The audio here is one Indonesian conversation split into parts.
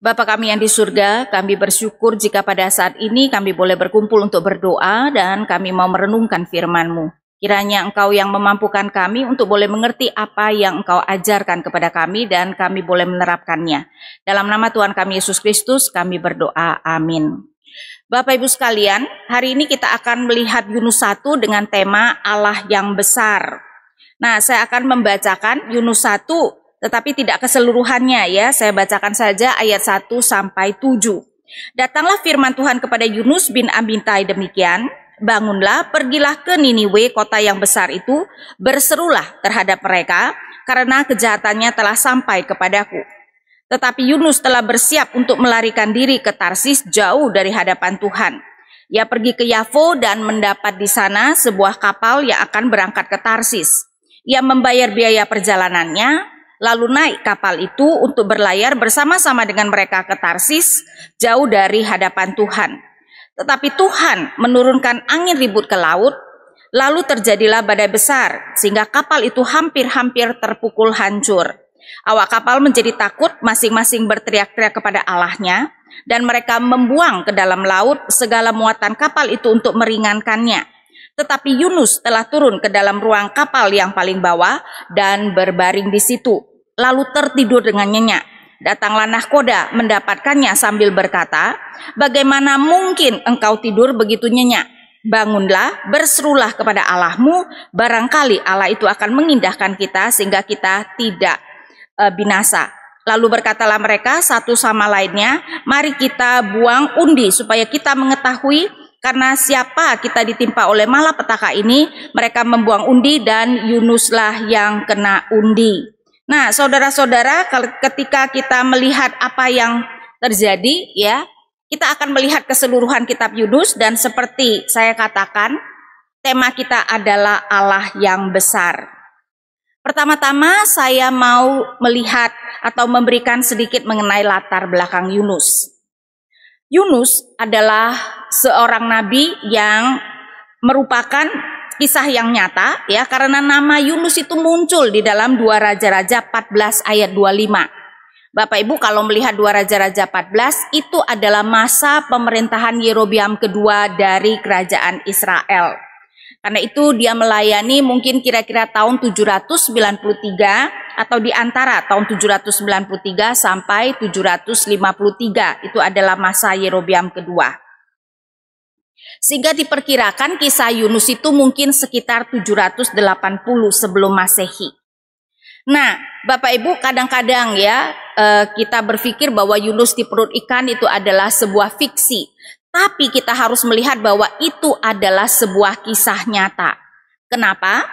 Bapa kami yang di surga, kami bersyukur jika pada saat ini kami boleh berkumpul untuk berdoa dan kami mau merenungkan firman-Mu. Kiranya Engkau yang memampukan kami untuk boleh mengerti apa yang Engkau ajarkan kepada kami dan kami boleh menerapkannya. Dalam nama Tuhan kami Yesus Kristus kami berdoa, amin. Bapak Ibu sekalian, hari ini kita akan melihat Yunus 1 dengan tema Allah yang besar. Nah, saya akan membacakan Yunus 1 tetapi tidak keseluruhannya ya, saya bacakan saja ayat 1 sampai 7. Datanglah firman Tuhan kepada Yunus bin Amittai demikian, bangunlah, pergilah ke Niniwe, kota yang besar itu, berserulah terhadap mereka, karena kejahatannya telah sampai kepadaku. Tetapi Yunus telah bersiap untuk melarikan diri ke Tarsis jauh dari hadapan Tuhan. Ia pergi ke Yafo dan mendapat di sana sebuah kapal yang akan berangkat ke Tarsis. Ia membayar biaya perjalanannya, lalu naik kapal itu untuk berlayar bersama-sama dengan mereka ke Tarsis, jauh dari hadapan Tuhan. Tetapi Tuhan menurunkan angin ribut ke laut, lalu terjadilah badai besar, sehingga kapal itu hampir-hampir terpukul hancur. Awak kapal menjadi takut, masing-masing berteriak-teriak kepada Allahnya, dan mereka membuang ke dalam laut segala muatan kapal itu untuk meringankannya. Tetapi Yunus telah turun ke dalam ruang kapal yang paling bawah dan berbaring di situ, lalu tertidur dengan nyenyak. Datanglah nahkoda mendapatkannya sambil berkata, bagaimana mungkin engkau tidur begitu nyenyak? Bangunlah, berserulah kepada Allahmu, barangkali Allah itu akan mengindahkan kita sehingga kita tidak binasa. Lalu berkatalah mereka satu sama lainnya, mari kita buang undi supaya kita mengetahui, karena siapa kita ditimpa oleh malapetaka ini. Mereka membuang undi dan Yunuslah yang kena undi. Nah, saudara-saudara, ketika kita melihat apa yang terjadi, ya, kita akan melihat keseluruhan kitab Yunus dan seperti saya katakan, tema kita adalah Allah yang besar. Pertama-tama saya mau melihat atau memberikan sedikit mengenai latar belakang Yunus. Yunus adalah seorang nabi yang merupakan kisah yang nyata ya, karena nama Yunus itu muncul di dalam 2 Raja-Raja 14 ayat 25. Bapak Ibu kalau melihat 2 Raja-Raja 14 itu adalah masa pemerintahan Yerobeam kedua dari kerajaan Israel. Karena itu dia melayani mungkin kira-kira tahun 793 atau di antara tahun 793 sampai 753. Itu adalah masa Yerobeam kedua. Sehingga diperkirakan kisah Yunus itu mungkin sekitar 780 sebelum Masehi. Nah, Bapak Ibu kadang-kadang ya kita berpikir bahwa Yunus di perut ikan itu adalah sebuah fiksi. Tapi kita harus melihat bahwa itu adalah sebuah kisah nyata. Kenapa?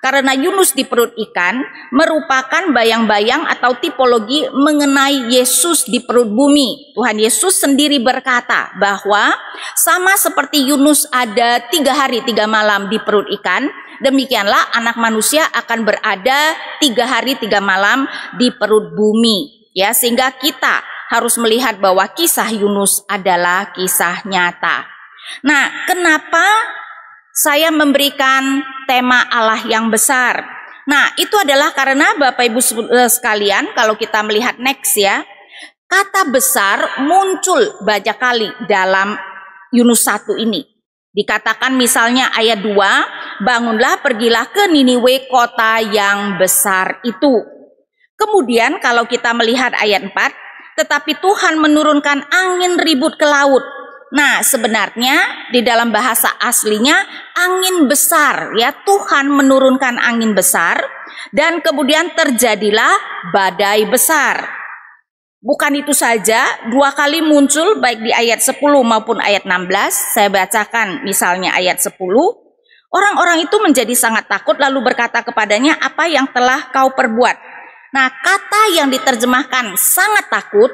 Karena Yunus di perut ikan merupakan bayang-bayang atau tipologi mengenai Yesus di perut bumi. Tuhan Yesus sendiri berkata bahwa sama seperti Yunus ada 3 hari 3 malam di perut ikan, demikianlah anak manusia akan berada 3 hari 3 malam di perut bumi. Ya, sehingga kita harus melihat bahwa kisah Yunus adalah kisah nyata. Nah, kenapa saya memberikan tema Allah yang besar? Nah, itu adalah karena Bapak Ibu sekalian, kalau kita melihat next ya, kata besar muncul banyak kali dalam Yunus 1 ini. Dikatakan misalnya ayat 2, bangunlah pergilah ke Niniwe, kota yang besar itu. Kemudian kalau kita melihat ayat 4, tetapi Tuhan menurunkan angin ribut ke laut. Nah, sebenarnya di dalam bahasa aslinya angin besar ya, Tuhan menurunkan angin besar dan kemudian terjadilah badai besar. Bukan itu saja, 2 kali muncul baik di ayat 10 maupun ayat 16. Saya bacakan misalnya ayat 10. Orang-orang itu menjadi sangat takut lalu berkata kepadanya, apa yang telah kau perbuat? Nah, kata yang diterjemahkan sangat takut,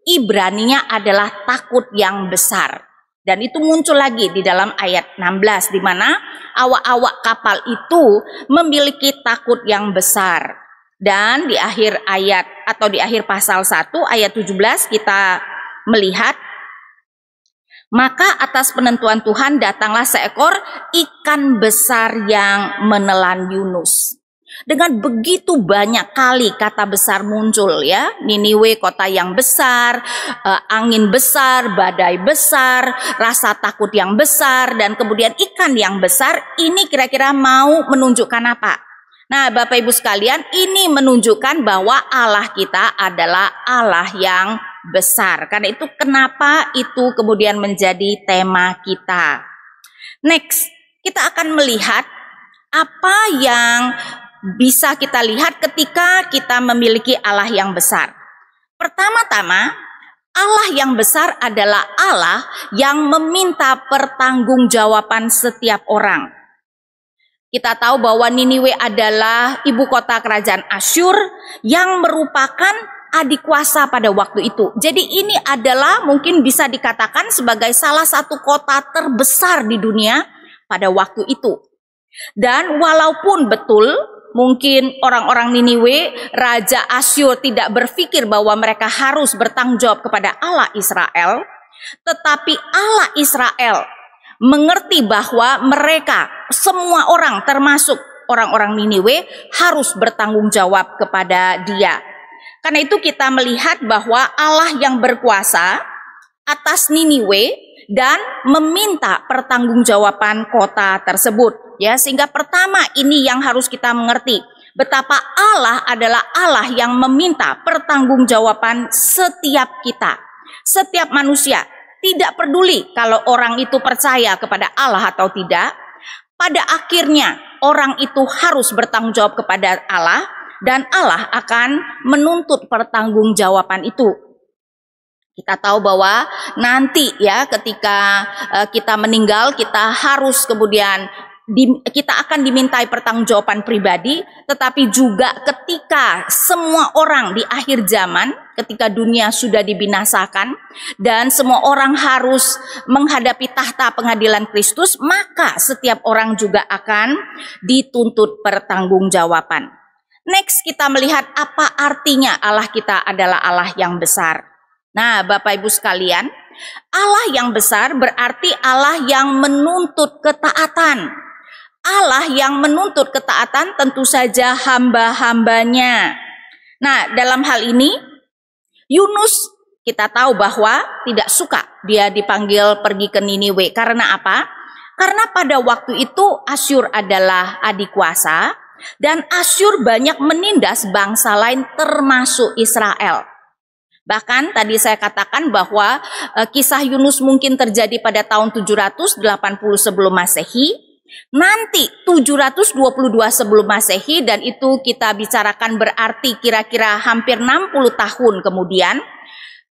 Ibraninya adalah takut yang besar. Dan itu muncul lagi di dalam ayat 16, di mana awak-awak kapal itu memiliki takut yang besar. Dan di akhir ayat atau di akhir pasal 1 ayat 17 kita melihat, maka atas penentuan Tuhan datanglah seekor ikan besar yang menelan Yunus. Dengan begitu banyak kali kata besar muncul ya, Niniwe kota yang besar, angin besar, badai besar, rasa takut yang besar, dan kemudian ikan yang besar. Ini kira-kira mau menunjukkan apa? Nah, Bapak Ibu sekalian, ini menunjukkan bahwa Allah kita adalah Allah yang besar. Karena itu kenapa itu kemudian menjadi tema kita. Next, kita akan melihat apa yang bisa kita lihat ketika kita memiliki Allah yang besar. Pertama-tama, Allah yang besar adalah Allah yang meminta pertanggungjawaban setiap orang. Kita tahu bahwa Niniwe adalah ibu kota kerajaan Asyur yang merupakan adikuasa pada waktu itu. Jadi ini adalah mungkin bisa dikatakan sebagai salah satu kota terbesar di dunia pada waktu itu. Dan walaupun betul mungkin orang-orang Niniwe, Raja Asyur tidak berpikir bahwa mereka harus bertanggung jawab kepada Allah Israel, tetapi Allah Israel mengerti bahwa mereka, semua orang termasuk orang-orang Niniwe, harus bertanggung jawab kepada Dia. Karena itu kita melihat bahwa Allah yang berkuasa atas Niniwe dan meminta pertanggungjawaban kota tersebut. Ya, sehingga pertama ini yang harus kita mengerti, betapa Allah adalah Allah yang meminta pertanggungjawaban setiap kita, setiap manusia. Tidak peduli kalau orang itu percaya kepada Allah atau tidak, pada akhirnya orang itu harus bertanggung jawab kepada Allah dan Allah akan menuntut pertanggungjawaban itu. Kita tahu bahwa nanti ya ketika kita meninggal, kita harus kemudian kita akan dimintai pertanggungjawaban pribadi, tetapi juga ketika semua orang di akhir zaman, ketika dunia sudah dibinasakan dan semua orang harus menghadapi tahta pengadilan Kristus, maka setiap orang juga akan dituntut pertanggungjawaban. Next, kita melihat apa artinya Allah kita adalah Allah yang besar. Nah, Bapak Ibu sekalian, Allah yang besar berarti Allah yang menuntut ketaatan. Allah yang menuntut ketaatan tentu saja hamba-hambanya. Nah, dalam hal ini, Yunus kita tahu bahwa tidak suka dia dipanggil pergi ke Niniwe. Karena apa? Karena pada waktu itu Asyur adalah adikuasa dan Asyur banyak menindas bangsa lain termasuk Israel. Bahkan tadi saya katakan bahwa kisah Yunus mungkin terjadi pada tahun 780 sebelum Masehi. Nanti 722 sebelum Masehi, dan itu kita bicarakan berarti kira-kira hampir 60 tahun kemudian,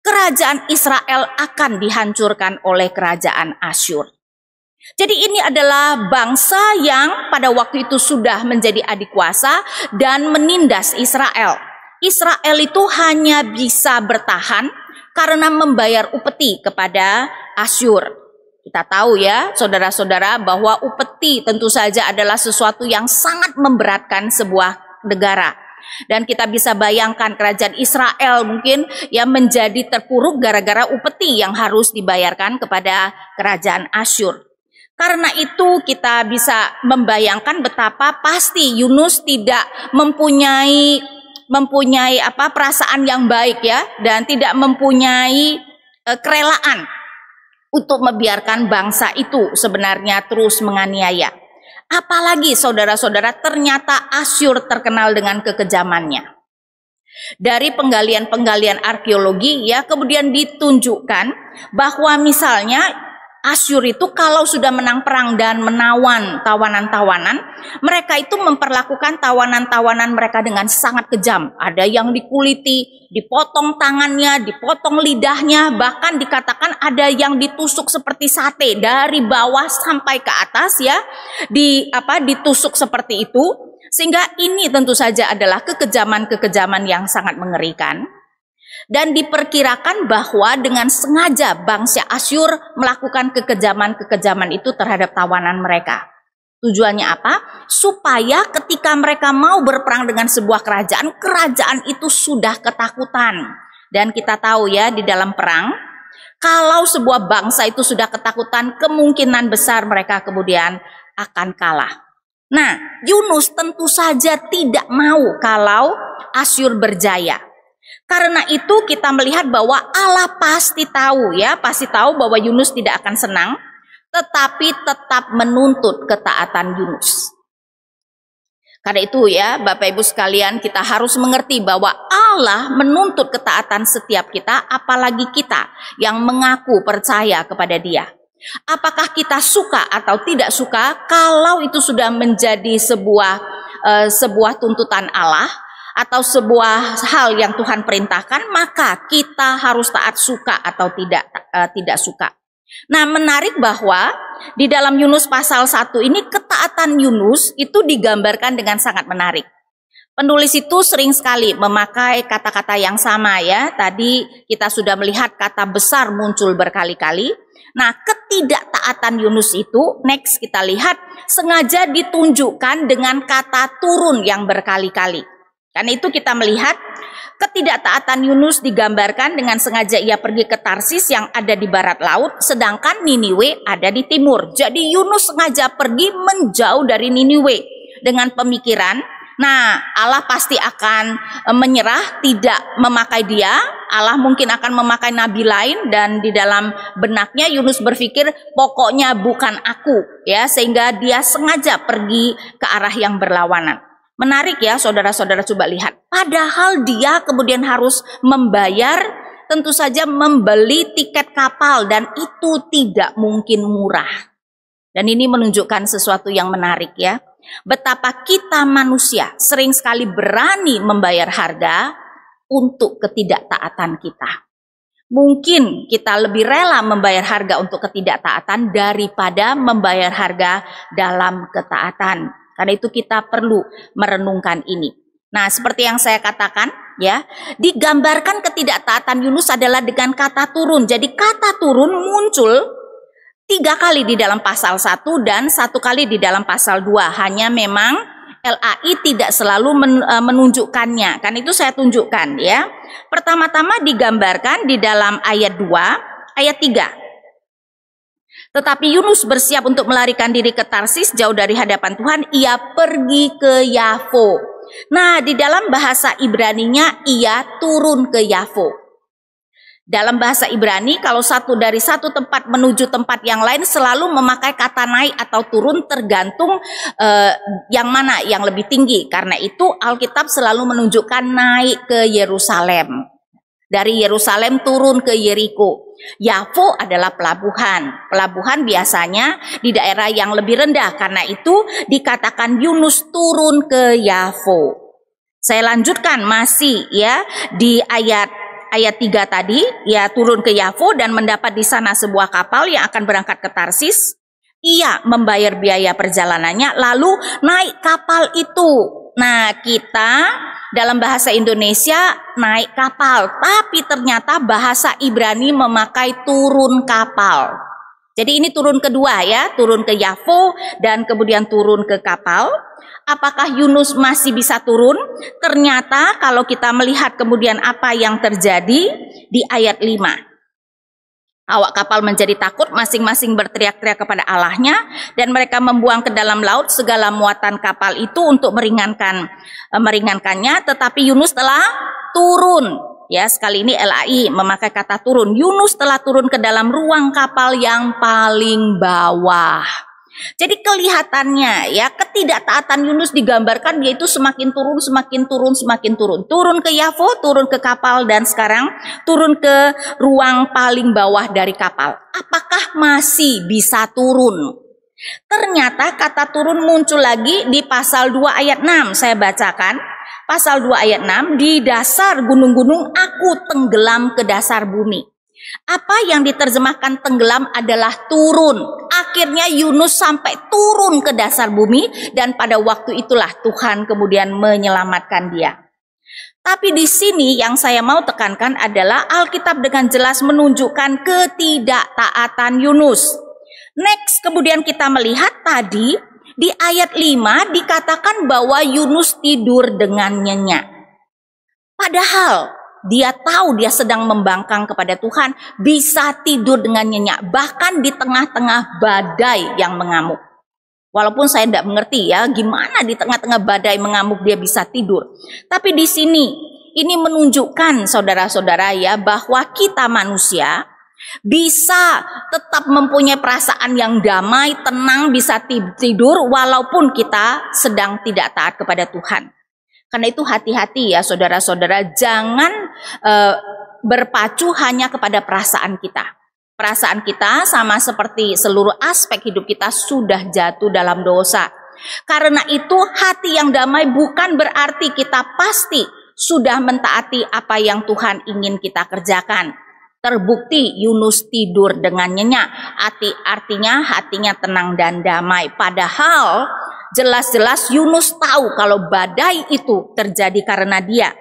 kerajaan Israel akan dihancurkan oleh kerajaan Asyur. Jadi ini adalah bangsa yang pada waktu itu sudah menjadi adikuasa dan menindas Israel. Israel itu hanya bisa bertahan karena membayar upeti kepada Asyur. Kita tahu ya, saudara-saudara, bahwa upeti tentu saja adalah sesuatu yang sangat memberatkan sebuah negara. Dan kita bisa bayangkan kerajaan Israel mungkin yang menjadi terpuruk gara-gara upeti yang harus dibayarkan kepada kerajaan Asyur. Karena itu kita bisa membayangkan betapa pasti Yunus tidak mempunyai perasaan yang baik ya, dan tidak mempunyai kerelaan untuk membiarkan bangsa itu sebenarnya terus menganiaya. Apalagi saudara-saudara, ternyata Asyur terkenal dengan kekejamannya. Dari penggalian-penggalian arkeologi ya kemudian ditunjukkan bahwa misalnya Asyur itu kalau sudah menang perang dan menawan tawanan-tawanan, mereka itu memperlakukan tawanan-tawanan mereka dengan sangat kejam. Ada yang dikuliti, dipotong tangannya, dipotong lidahnya, bahkan dikatakan ada yang ditusuk seperti sate dari bawah sampai ke atas ya, ditusuk seperti itu. Sehingga ini tentu saja adalah kekejaman-kekejaman yang sangat mengerikan. Dan diperkirakan bahwa dengan sengaja bangsa Asyur melakukan kekejaman-kekejaman itu terhadap tawanan mereka. Tujuannya apa? Supaya ketika mereka mau berperang dengan sebuah kerajaan, kerajaan itu sudah ketakutan. Dan kita tahu ya, di dalam perang, kalau sebuah bangsa itu sudah ketakutan, kemungkinan besar mereka kemudian akan kalah. Nah, Yunus tentu saja tidak mau kalau Asyur berjaya. Karena itu kita melihat bahwa Allah pasti tahu pasti tahu bahwa Yunus tidak akan senang, tetapi tetap menuntut ketaatan Yunus. Karena itu Bapak Ibu sekalian, kita harus mengerti bahwa Allah menuntut ketaatan setiap kita, apalagi kita yang mengaku percaya kepada Dia. Apakah kita suka atau tidak suka, kalau itu sudah menjadi sebuah tuntutan Allah atau sebuah hal yang Tuhan perintahkan, maka kita harus taat, suka atau tidak suka. Nah, menarik bahwa di dalam Yunus pasal 1 ini ketaatan Yunus itu digambarkan dengan sangat menarik. Penulis itu sering sekali memakai kata-kata yang sama Tadi kita sudah melihat kata besar muncul berkali-kali. Nah, ketidaktaatan Yunus itu, next kita lihat, sengaja ditunjukkan dengan kata turun yang berkali-kali. Karena itu kita melihat ketidaktaatan Yunus digambarkan dengan sengaja ia pergi ke Tarsis yang ada di barat laut, sedangkan Niniwe ada di timur. Jadi Yunus sengaja pergi menjauh dari Niniwe dengan pemikiran, nah Allah pasti akan menyerah, tidak memakai dia. Allah mungkin akan memakai nabi lain, dan di dalam benaknya Yunus berpikir pokoknya bukan aku sehingga dia sengaja pergi ke arah yang berlawanan. Menarik saudara-saudara, coba lihat. Padahal dia kemudian harus membayar, tentu saja membeli tiket kapal, dan itu tidak mungkin murah. Dan ini menunjukkan sesuatu yang menarik Betapa kita manusia sering sekali berani membayar harga untuk ketidaktaatan kita. Mungkin kita lebih rela membayar harga untuk ketidaktaatan daripada membayar harga dalam ketaatan. Karena itu kita perlu merenungkan ini. Nah, seperti yang saya katakan digambarkan ketidaktaatan Yunus adalah dengan kata turun. Jadi kata turun muncul 3 kali di dalam pasal 1 dan 1 kali di dalam pasal 2. Hanya memang LAI tidak selalu menunjukkannya. Kan itu saya tunjukkan Pertama-tama digambarkan di dalam ayat 2, ayat 3. Tetapi Yunus bersiap untuk melarikan diri ke Tarsis jauh dari hadapan Tuhan. Ia pergi ke Yafo. Nah, di dalam bahasa Ibraninya ia turun ke Yafo. Dalam bahasa Ibrani, kalau dari satu tempat menuju tempat yang lain selalu memakai kata naik atau turun, tergantung yang mana yang lebih tinggi. Karena itu Alkitab selalu menunjukkan naik ke Yerusalem. Dari Yerusalem turun ke Yeriko. Yafo adalah pelabuhan. Pelabuhan biasanya di daerah yang lebih rendah. Karena itu dikatakan Yunus turun ke Yafo. Saya lanjutkan masih di ayat 3 tadi, turun ke Yafo dan mendapat di sana sebuah kapal yang akan berangkat ke Tarsis. Ia membayar biaya perjalanannya lalu naik kapal itu. Nah, kita dalam bahasa Indonesia naik kapal, tapi ternyata bahasa Ibrani memakai turun kapal. Jadi ini turun kedua turun ke Yafo dan kemudian turun ke kapal. Apakah Yunus masih bisa turun? Ternyata kalau kita melihat kemudian apa yang terjadi di ayat 5. Awak kapal menjadi takut, masing-masing berteriak-teriak kepada Allahnya, dan mereka membuang ke dalam laut segala muatan kapal itu untuk meringankannya. Tetapi Yunus telah turun. Sekali ini LAI memakai kata turun. Yunus telah turun ke dalam ruang kapal yang paling bawah. Jadi kelihatannya ketidaktaatan Yunus digambarkan yaitu semakin turun, semakin turun, semakin turun. Turun ke Yafo, turun ke kapal, dan sekarang turun ke ruang paling bawah dari kapal. Apakah masih bisa turun? Ternyata kata turun muncul lagi di pasal 2 ayat 6. Saya bacakan. Pasal 2 ayat 6, di dasar gunung-gunung aku tenggelam ke dasar bumi. Apa yang diterjemahkan tenggelam adalah turun. Akhirnya Yunus sampai turun ke dasar bumi, dan pada waktu itulah Tuhan kemudian menyelamatkan dia. Tapi di sini yang saya mau tekankan adalah Alkitab dengan jelas menunjukkan ketidaktaatan Yunus. Next, kemudian kita melihat tadi di ayat 5 dikatakan bahwa Yunus tidur dengan nyenyak. Padahal dia tahu dia sedang membangkang kepada Tuhan, bisa tidur dengan nyenyak bahkan di tengah-tengah badai yang mengamuk. Walaupun saya tidak mengerti ya, gimana di tengah-tengah badai mengamuk dia bisa tidur. Tapi di sini, ini menunjukkan saudara-saudara ya, bahwa kita manusia bisa tetap mempunyai perasaan yang damai, tenang, bisa tidur walaupun kita sedang tidak taat kepada Tuhan. Karena itu hati-hati ya saudara-saudara, jangan berpacu hanya kepada perasaan kita. Perasaan kita sama seperti seluruh aspek hidup kita sudah jatuh dalam dosa. Karena itu hati yang damai bukan berarti kita pasti sudah mentaati apa yang Tuhan ingin kita kerjakan. Terbukti Yunus tidur dengan nyenyak, artinya hatinya tenang dan damai. Padahal jelas-jelas Yunus tahu kalau badai itu terjadi karena dia.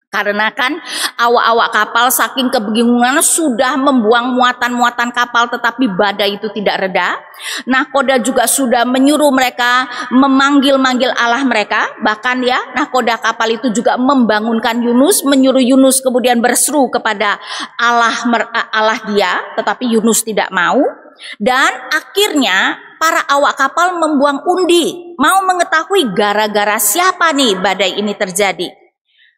Karena kan awak-awak kapal saking kebingungan sudah membuang muatan-muatan kapal tetapi badai itu tidak reda. Nahkoda juga sudah menyuruh mereka memanggil-manggil Allah mereka. Bahkan ya nahkoda kapal itu juga membangunkan Yunus, menyuruh Yunus kemudian berseru kepada Allah dia. Tetapi Yunus tidak mau. Dan akhirnya para awak kapal membuang undi. Mau mengetahui gara-gara siapa nih badai ini terjadi.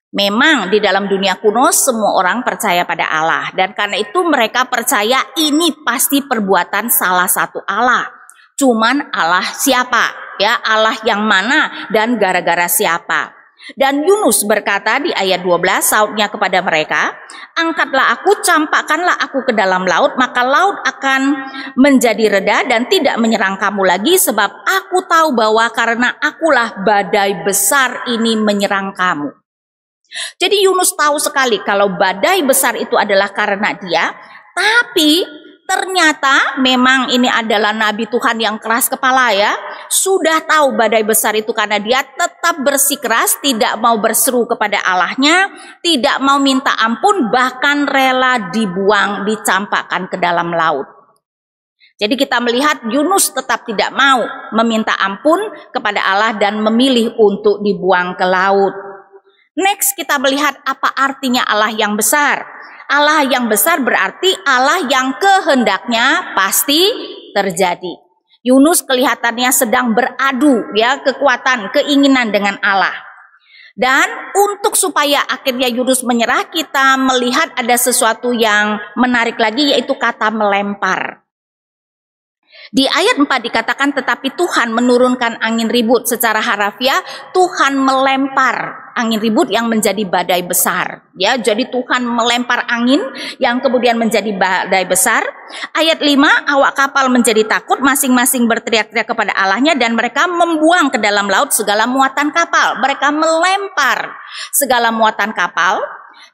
Memang di dalam dunia kuno semua orang percaya pada Allah dan karena itu mereka percaya ini pasti perbuatan salah satu Allah. Cuman Allah siapa? Ya, Allah yang mana dan gara-gara siapa? Dan Yunus berkata di ayat 12, sautnya kepada mereka, angkatlah aku, campakkanlah aku ke dalam laut, maka laut akan menjadi reda dan tidak menyerang kamu lagi, sebab aku tahu bahwa karena akulah badai besar ini menyerang kamu. Jadi Yunus tahu sekali kalau badai besar itu adalah karena dia, tapi ternyata memang ini adalah nabi Tuhan yang keras kepala ya, sudah tahu badai besar itu karena dia, tetap bersikeras, tidak mau berseru kepada Allahnya, tidak mau minta ampun, bahkan rela dibuang, dicampakkan ke dalam laut. Jadi kita melihat Yunus tetap tidak mau meminta ampun kepada Allah dan memilih untuk dibuang ke laut. Next kita melihat apa artinya Allah yang besar. Allah yang besar berarti Allah yang kehendaknya pasti terjadi. Yunus kelihatannya sedang beradu ya kekuatan, keinginan dengan Allah. Dan untuk supaya akhirnya Yunus menyerah, kita melihat ada sesuatu yang menarik lagi yaitu kata melempar. Di ayat 4 dikatakan tetapi Tuhan menurunkan angin ribut, secara harafiah Tuhan melempar angin ribut yang menjadi badai besar. Ya, jadi Tuhan melempar angin yang kemudian menjadi badai besar. Ayat 5, awak kapal menjadi takut, masing-masing berteriak-teriak kepada Allahnya dan mereka membuang ke dalam laut segala muatan kapal. Mereka melempar segala muatan kapal.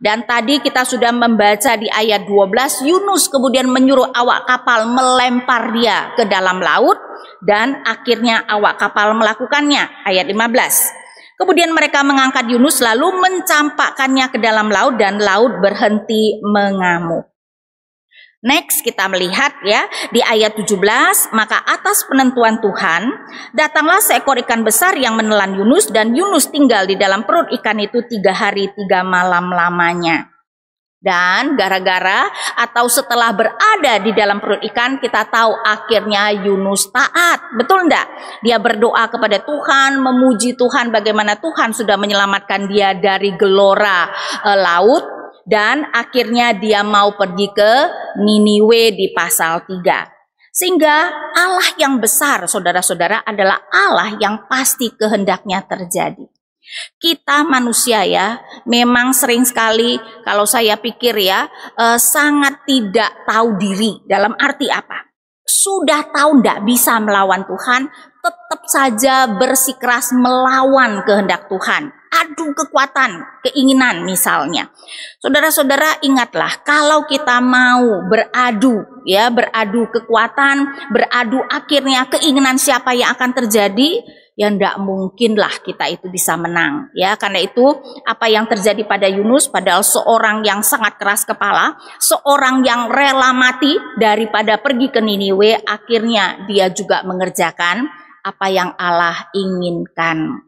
Dan tadi kita sudah membaca di ayat 12, Yunus kemudian menyuruh awak kapal melempar dia ke dalam laut dan akhirnya awak kapal melakukannya. Ayat 15. Kemudian mereka mengangkat Yunus lalu mencampakkannya ke dalam laut dan laut berhenti mengamuk. Next kita melihat ya di ayat 17, maka atas penentuan Tuhan datanglah seekor ikan besar yang menelan Yunus dan Yunus tinggal di dalam perut ikan itu 3 hari 3 malam lamanya. Dan gara-gara atau setelah berada di dalam perut ikan kita tahu akhirnya Yunus taat. Betul enggak? Dia berdoa kepada Tuhan, memuji Tuhan bagaimana Tuhan sudah menyelamatkan dia dari gelora laut. Dan akhirnya dia mau pergi ke Niniwe di pasal 3. Sehingga Allah yang besar saudara-saudara adalah Allah yang pasti kehendaknya terjadi. Kita manusia ya memang sering sekali kalau saya pikir ya sangat tidak tahu diri. Dalam arti apa? Sudah tahu tidak bisa melawan Tuhan, tetap saja bersikeras melawan kehendak Tuhan. Adu kekuatan, keinginan misalnya. Saudara-saudara ingatlah kalau kita mau beradu ya, beradu kekuatan, beradu akhirnya keinginan siapa yang akan terjadi, ya tidak mungkinlah kita itu bisa menang ya. Karena itu apa yang terjadi pada Yunus, padahal seorang yang sangat keras kepala, seorang yang rela mati daripada pergi ke Niniwe, akhirnya dia juga mengerjakan apa yang Allah inginkan.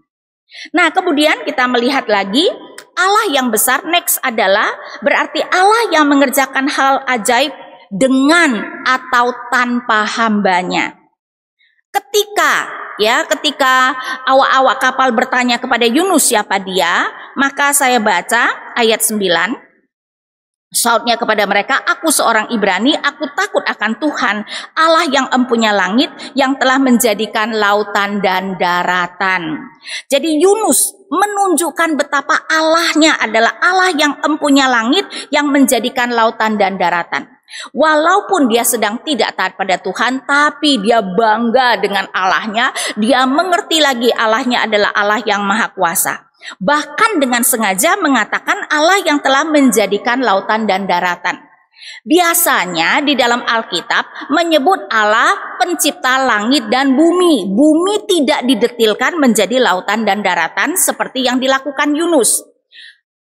Nah kemudian kita melihat lagi Allah yang besar. Next adalah berarti Allah yang mengerjakan hal ajaib dengan atau tanpa hambanya. Ketika awak-awak kapal bertanya kepada Yunus siapa dia, maka saya baca ayat 9. Sautnya kepada mereka, aku seorang Ibrani, aku takut akan Tuhan, Allah yang empunya langit, yang telah menjadikan lautan dan daratan. Jadi Yunus menunjukkan betapa Allahnya adalah Allah yang empunya langit, yang menjadikan lautan dan daratan. Walaupun dia sedang tidak taat pada Tuhan, tapi dia bangga dengan Allahnya. Dia mengerti lagi Allahnya adalah Allah yang maha kuasa. Bahkan dengan sengaja mengatakan Allah yang telah menjadikan lautan dan daratan. Biasanya di dalam Alkitab menyebut Allah pencipta langit dan bumi. Bumi tidak didetilkan menjadi lautan dan daratan seperti yang dilakukan Yunus.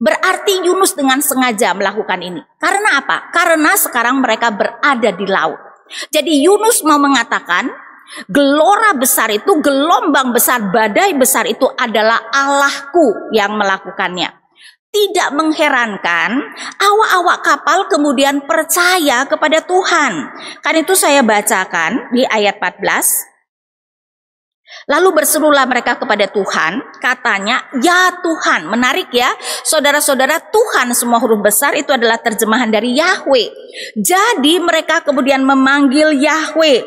Berarti Yunus dengan sengaja melakukan ini. Karena apa? Karena sekarang mereka berada di laut. Jadi Yunus mau mengatakan, gelora besar itu, gelombang besar, badai besar itu adalah Allahku yang melakukannya. Tidak mengherankan awak-awak kapal kemudian percaya kepada Tuhan. Karena itu saya bacakan di ayat 14. Lalu berserulah mereka kepada Tuhan, katanya, ya Tuhan. Menarik ya, saudara-saudara, Tuhan semua huruf besar itu adalah terjemahan dari Yahweh. Jadi mereka kemudian memanggil Yahweh.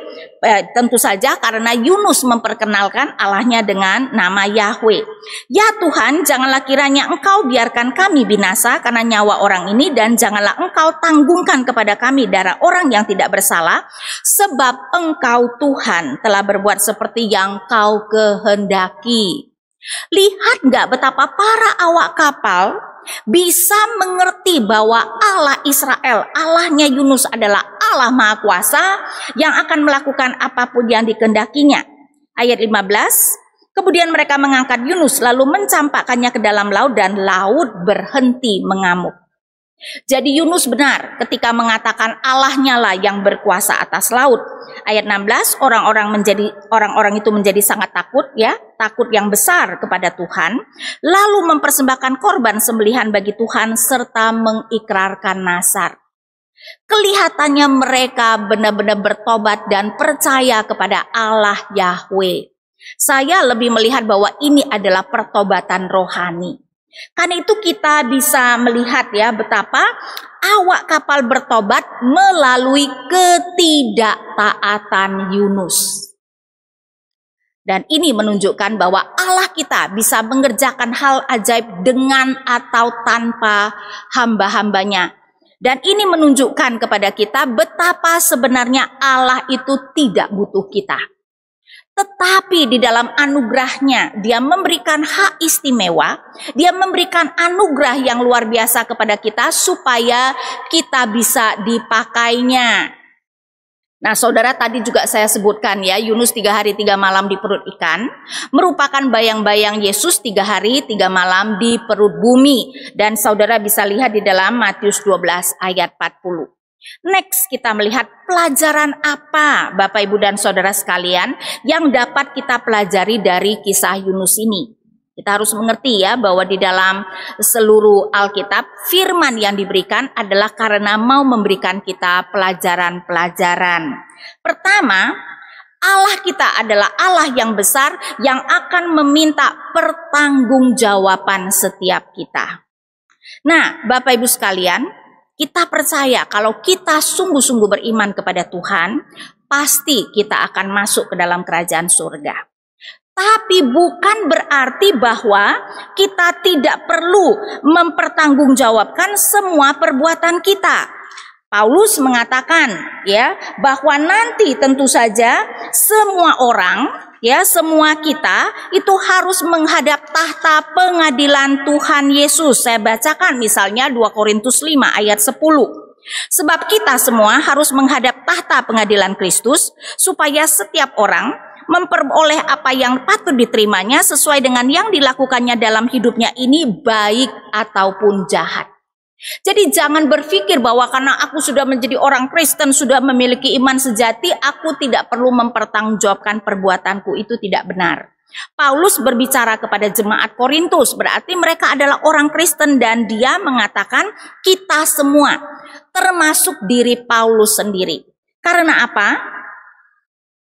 Tentu saja karena Yunus memperkenalkan Allahnya dengan nama Yahweh. Ya Tuhan, janganlah kiranya Engkau biarkan kami binasa karena nyawa orang ini, dan janganlah Engkau tanggungkan kepada kami darah orang yang tidak bersalah, sebab Engkau Tuhan telah berbuat seperti yang Kau kehendaki. Lihat nggak betapa para awak kapal bisa mengerti bahwa Allah Israel, Allahnya Yunus adalah Allah Maha Kuasa yang akan melakukan apapun yang dikehendakinya. Ayat 15, kemudian mereka mengangkat Yunus lalu mencampakkannya ke dalam laut dan laut berhenti mengamuk. Jadi Yunus benar ketika mengatakan Allahnya lah yang berkuasa atas laut. Ayat 16, orang-orang itu menjadi sangat takut ya, takut yang besar kepada Tuhan, lalu mempersembahkan korban sembelihan bagi Tuhan serta mengikrarkan nazar. Kelihatannya mereka benar-benar bertobat dan percaya kepada Allah Yahweh. Saya lebih melihat bahwa ini adalah pertobatan rohani. Karena itu kita bisa melihat ya betapa awak kapal bertobat melalui ketidaktaatan Yunus. Dan ini menunjukkan bahwa Allah kita bisa mengerjakan hal ajaib dengan atau tanpa hamba-hambanya. Dan ini menunjukkan kepada kita betapa sebenarnya Allah itu tidak butuh kita. Tetapi di dalam anugerahnya, dia memberikan hak istimewa, dia memberikan anugerah yang luar biasa kepada kita supaya kita bisa dipakainya. Nah saudara, tadi juga saya sebutkan ya, Yunus 3 hari 3 malam di perut ikan, merupakan bayang-bayang Yesus 3 hari 3 malam di perut bumi. Dan saudara bisa lihat di dalam Matius 12 ayat 40. Next kita melihat pelajaran apa Bapak Ibu dan Saudara sekalian yang dapat kita pelajari dari kisah Yunus ini. Kita harus mengerti ya bahwa di dalam seluruh Alkitab firman yang diberikan adalah karena mau memberikan kita pelajaran-pelajaran. Pertama, Allah kita adalah Allah yang besar yang akan meminta pertanggungjawaban setiap kita. Nah Bapak Ibu sekalian, kita percaya kalau kita sungguh-sungguh beriman kepada Tuhan, pasti kita akan masuk ke dalam kerajaan surga. Tapi bukan berarti bahwa kita tidak perlu mempertanggungjawabkan semua perbuatan kita. Paulus mengatakan ya bahwa nanti tentu saja semua orang semua kita itu harus menghadap tahta pengadilan Tuhan Yesus. Saya bacakan misalnya 2 Korintus 5 ayat 10. Sebab kita semua harus menghadap tahta pengadilan Kristus supaya setiap orang memperoleh apa yang patut diterimanya sesuai dengan yang dilakukannya dalam hidupnya ini, baik ataupun jahat. Jadi jangan berpikir bahwa karena aku sudah menjadi orang Kristen, sudah memiliki iman sejati, aku tidak perlu mempertanggungjawabkan perbuatanku. Itu tidak benar. Paulus berbicara kepada jemaat Korintus, berarti mereka adalah orang Kristen, dan dia mengatakan kita semua, termasuk diri Paulus sendiri. Karena apa?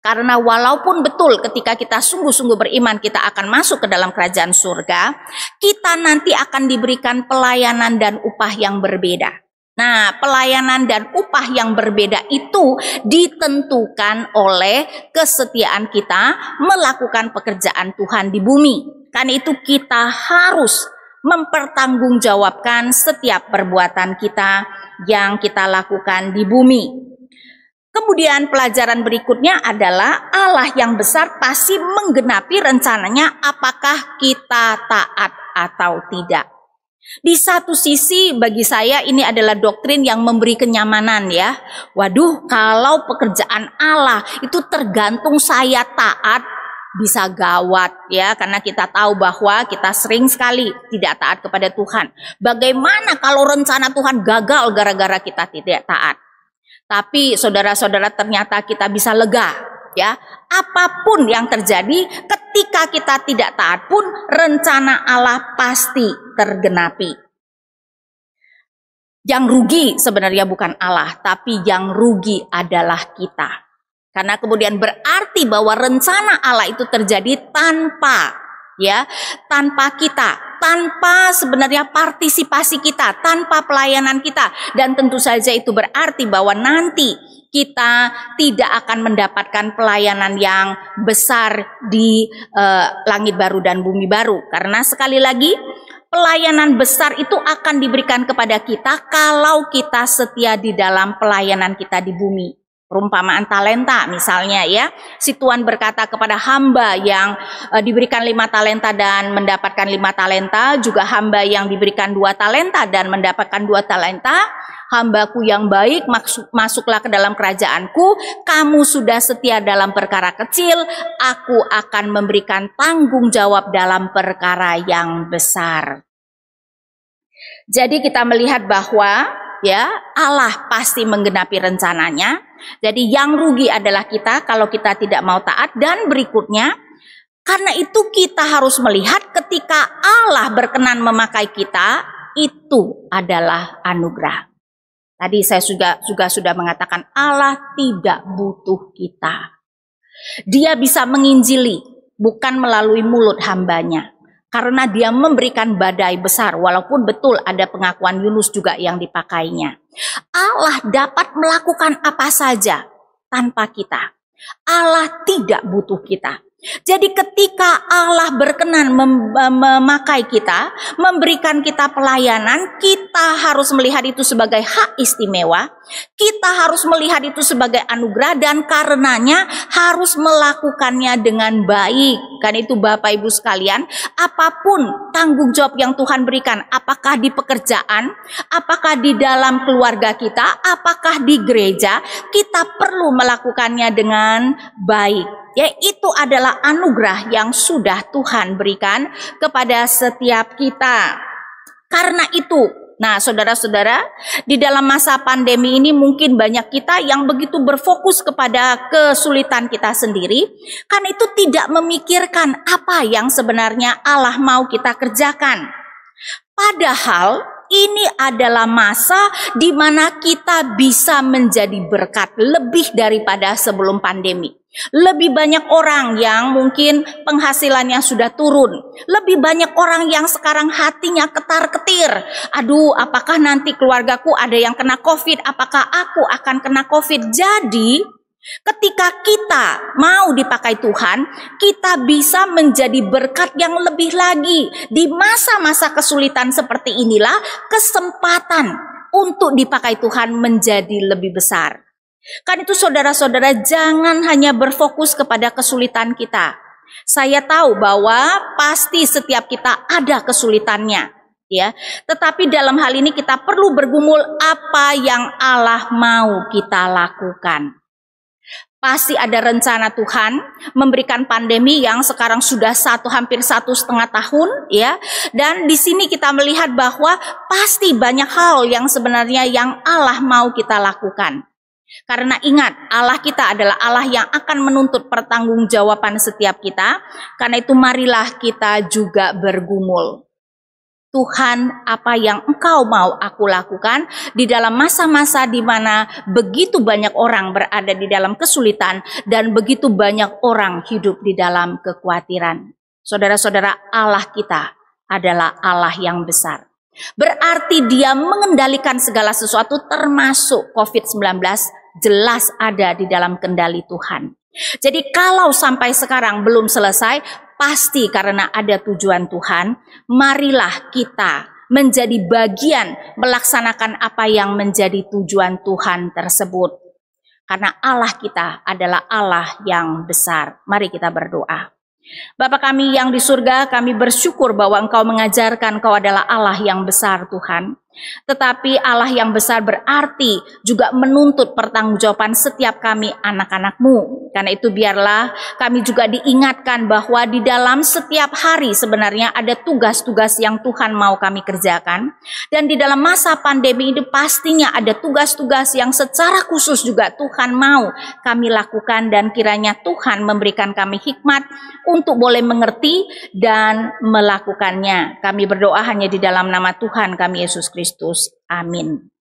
Karena walaupun betul ketika kita sungguh-sungguh beriman kita akan masuk ke dalam kerajaan surga, kita nanti akan diberikan pelayanan dan upah yang berbeda. Nah, pelayanan dan upah yang berbeda itu ditentukan oleh kesetiaan kita melakukan pekerjaan Tuhan di bumi. Karena itu kita harus mempertanggungjawabkan setiap perbuatan kita yang kita lakukan di bumi. Kemudian pelajaran berikutnya adalah Allah yang besar pasti menggenapi rencananya apakah kita taat atau tidak. Di satu sisi bagi saya ini adalah doktrin yang memberi kenyamanan ya. Waduh, kalau pekerjaan Allah itu tergantung saya taat, bisa gawat ya, karena kita tahu bahwa kita sering sekali tidak taat kepada Tuhan. Bagaimana kalau rencana Tuhan gagal gara-gara kita tidak taat? Tapi saudara-saudara ternyata kita bisa lega ya. Apapun yang terjadi ketika kita tidak taat pun rencana Allah pasti tergenapi. Yang rugi sebenarnya bukan Allah, tapi yang rugi adalah kita. Karena kemudian berarti bahwa rencana Allah itu terjadi tanpa kita, tanpa sebenarnya partisipasi kita, tanpa pelayanan kita. Dan tentu saja itu berarti bahwa nanti kita tidak akan mendapatkan pelayanan yang besar di langit baru dan bumi baru. Karena sekali lagi pelayanan besar itu akan diberikan kepada kita kalau kita setia di dalam pelayanan kita di bumi. Perumpamaan talenta misalnya ya, si Tuhan berkata kepada hamba yang diberikan 5 talenta dan mendapatkan 5 talenta, juga hamba yang diberikan 2 talenta dan mendapatkan 2 talenta, hambaku yang baik, masuklah ke dalam kerajaanku, kamu sudah setia dalam perkara kecil, aku akan memberikan tanggung jawab dalam perkara yang besar. Jadi kita melihat bahwa ya Allah pasti menggenapi rencananya. Jadi yang rugi adalah kita kalau kita tidak mau taat. Dan berikutnya, karena itu kita harus melihat ketika Allah berkenan memakai kita, itu adalah anugerah. Tadi saya juga sudah mengatakan Allah tidak butuh kita. Dia bisa menginjili bukan melalui mulut hambanya. Karena dia memberikan badai besar, walaupun betul ada pengakuan Yunus juga yang dipakainya. Allah dapat melakukan apa saja tanpa kita. Allah tidak butuh kita. Jadi ketika Allah berkenan memakai kita, memberikan kita pelayanan, kita harus melihat itu sebagai hak istimewa, kita harus melihat itu sebagai anugerah, dan karenanya harus melakukannya dengan baik. Kan itu Bapak Ibu sekalian, apapun tanggung jawab yang Tuhan berikan, apakah di pekerjaan, apakah di dalam keluarga kita, apakah di gereja, kita perlu melakukannya dengan baik. Ya, itu adalah anugerah yang sudah Tuhan berikan kepada setiap kita. Karena itu, nah saudara-saudara, di dalam masa pandemi ini mungkin banyak kita yang begitu berfokus kepada kesulitan kita sendiri. Karena itu tidak memikirkan apa yang sebenarnya Allah mau kita kerjakan. Padahal ini adalah masa di mana kita bisa menjadi berkat lebih daripada sebelum pandemi. Lebih banyak orang yang mungkin penghasilannya sudah turun. Lebih banyak orang yang sekarang hatinya ketar-ketir. Aduh, apakah nanti keluargaku ada yang kena COVID? Apakah aku akan kena COVID? Jadi, ketika kita mau dipakai Tuhan, kita bisa menjadi berkat yang lebih lagi. Di masa-masa kesulitan seperti inilah kesempatan untuk dipakai Tuhan menjadi lebih besar. Kan itu saudara-saudara, jangan hanya berfokus kepada kesulitan kita. Saya tahu bahwa pasti setiap kita ada kesulitannya, ya. Tetapi dalam hal ini kita perlu bergumul apa yang Allah mau kita lakukan. Pasti ada rencana Tuhan memberikan pandemi yang sekarang sudah hampir 1,5 tahun, ya. Dan di sini kita melihat bahwa pasti banyak hal yang sebenarnya yang Allah mau kita lakukan. Karena ingat, Allah kita adalah Allah yang akan menuntut pertanggungjawaban setiap kita. Karena itu marilah kita juga bergumul. Tuhan, apa yang Engkau mau aku lakukan di dalam masa-masa di mana begitu banyak orang berada di dalam kesulitan dan begitu banyak orang hidup di dalam kekhawatiran. Saudara-saudara, Allah kita adalah Allah yang besar. Berarti Dia mengendalikan segala sesuatu termasuk COVID-19 jelas ada di dalam kendali Tuhan. Jadi kalau sampai sekarang belum selesai, pasti karena ada tujuan Tuhan. Marilah kita menjadi bagian melaksanakan apa yang menjadi tujuan Tuhan tersebut. Karena Allah kita adalah Allah yang besar. Mari kita berdoa. Bapa kami yang di surga, kami bersyukur bahwa Engkau mengajarkan Engkau adalah Allah yang besar Tuhan. Tetapi Allah yang besar berarti juga menuntut pertanggungjawaban setiap kami anak-anak-Mu. Karena itu biarlah kami juga diingatkan bahwa di dalam setiap hari sebenarnya ada tugas-tugas yang Tuhan mau kami kerjakan. Dan di dalam masa pandemi ini pastinya ada tugas-tugas yang secara khusus juga Tuhan mau kami lakukan. Dan kiranya Tuhan memberikan kami hikmat untuk boleh mengerti dan melakukannya. Kami berdoa hanya di dalam nama Tuhan kami Yesus Kristus. Amin.